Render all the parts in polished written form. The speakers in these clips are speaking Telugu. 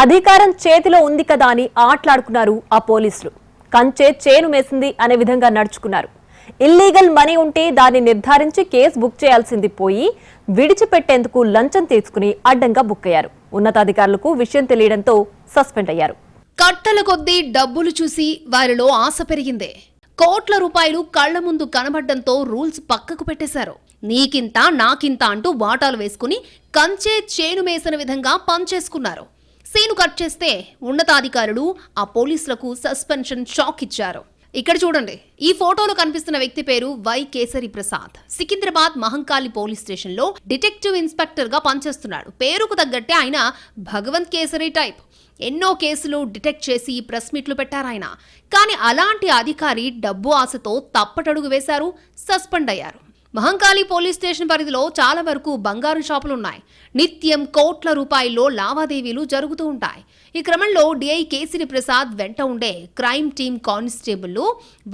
అధికారం చేతిలో ఉంది కదా అని ఆట్లాడుకున్నారు ఆ పోలీసులు. కంచే చేను మేసింది అనే విధంగా నడుచుకున్నారు. ఇల్లీగల్ మనీ ఉంటే దాన్ని నిర్ధారించి కేసు బుక్ చేయాల్సింది పోయి విడిచిపెట్టేందుకు లంచం తీసుకుని అడ్డంగా బుక్ అయ్యారు. ఉన్నతాధికారులకు విషయం తెలియడంతో సస్పెండ్ అయ్యారు. కట్టల కొద్దీ డబ్బులు చూసి వారిలో ఆశ పెరిగిందే. కోట్ల రూపాయలు కళ్ల ముందు కనబడ్డంతో రూల్స్ పక్కకు పెట్టేశారు. నీకింత నాకింత అంటూ వాటాలు వేసుకుని కంచే చేను మేసిన విధంగా పనిచేసుకున్నారు. సీను కట్ చేస్తే ఉన్నతాధికారులు ఆ పోలీసులకు సస్పెన్షన్ షాక్ ఇచ్చారు. ఇక్కడ చూడండి, ఈ ఫోటోలో కనిపిస్తున్న వ్యక్తి పేరు Y Kesari Prasad. Secunderabad Mahankali police station లో డిటెక్టివ్ ఇన్స్పెక్టర్ గా పనిచేస్తున్నాడు. పేరుకు తగ్గట్టే ఆయన భగవంత్ కేసరి టైప్. ఎన్నో కేసులు డిటెక్ట్ చేసి ప్రెస్ మీట్లు పెట్టారాయన. కానీ అలాంటి అధికారి డబ్బు ఆశతో తప్పటడుగు వేశారు, సస్పెండ్ అయ్యారు. మహంకాళి పోలీస్ స్టేషన్ పరిధిలో చాలా వరకు బంగారు షాపులున్నాయి. నిత్యం కోట్ల రూపాయల్లో లావాదేవీలు జరుగుతూ ఉంటాయి. ఈ క్రమంలో డిఐ కేసరి ప్రసాద్ వెంట ఉండే క్రైమ్ టీమ్ కానిస్టేబుల్లు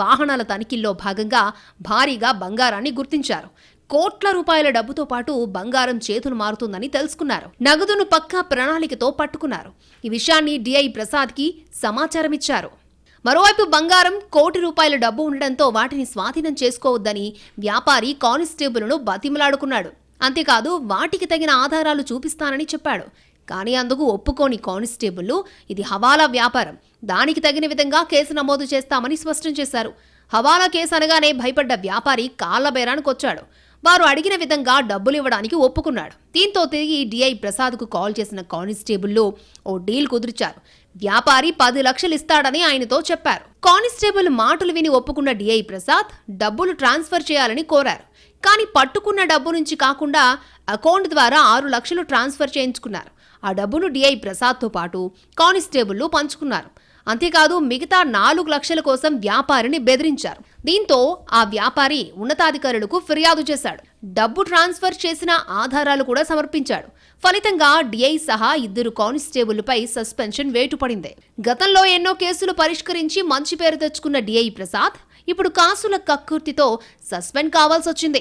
వాహనాల తనిఖీల్లో భాగంగా భారీగా బంగారాన్ని గుర్తించారు. కోట్ల రూపాయల డబ్బుతో పాటు బంగారం చేతులు మారుతుందని తెలుసుకున్నారు. నగదును పక్కా ప్రణాళికతో పట్టుకున్నారు. ఈ విషయాన్ని డిఐ ప్రసాద్కి సమాచారం ఇచ్చారు. మరోవైపు బంగారం కోటి రూపాయల డబ్బు ఉండడంతో వాటిని స్వాధీనం చేసుకోవద్దని వ్యాపారి కానిస్టేబుల్ను బతిమలాడుకున్నాడు. అంతేకాదు వాటికి తగిన ఆధారాలు చూపిస్తానని చెప్పాడు. కానీ అందుకు ఒప్పుకోని కానిస్టేబుల్లు ఇది హవాలా వ్యాపారం, దానికి తగిన విధంగా కేసు నమోదు చేస్తామని స్పష్టం చేశారు. హవాలా కేసు అనగానే భయపడ్డ వ్యాపారి కాళ్ల బేరానికొచ్చాడు. వారు అడిగిన విధంగా డబ్బులు ఇవ్వడానికి ఒప్పుకున్నాడు. దీంతో తిరిగి డిఐ ప్రసాద్కు కాల్ చేసిన కానిస్టేబుల్లు ఓ డీల్ కుదిర్చారు. వ్యాపారి 10 లక్షలు ఇస్తాడని ఆయనతో చెప్పారు. కానిస్టేబుల్ మాటలు విని ఒప్పుకున్న డిఐ ప్రసాద్ డబ్బులు ట్రాన్స్ఫర్ చేయాలని కోరారు. కానీ పట్టుకున్న డబ్బు నుంచి కాకుండా అకౌంట్ ద్వారా 6 లక్షలు ట్రాన్స్ఫర్ చేయించుకున్నారు. ఆ డబ్బును డిఐ ప్రసాద్తో పాటు కానిస్టేబుల్లు పంచుకున్నారు. అంతేకాదు మిగతా 4 లక్షల కోసం వ్యాపారిని బెదిరించారు. దీంతో ఆ వ్యాపారి ఉన్నతాధికారులకు ఫిర్యాదు చేశాడు. డబ్బు ట్రాన్స్ఫర్ చేసిన ఆధారాలు కూడా సమర్పించాడు. ఫలితంగా డిఐ సహా 2 కానిస్టేబుల్పై సస్పెన్షన్ వేటు పడింది. గతంలో ఎన్నో కేసులు పరిష్కరించి మంచి పేరు తెచ్చుకున్న డిఐ ప్రసాద్ ఇప్పుడు కాసుల కక్కుర్తితో సస్పెండ్ కావాల్సి వచ్చింది.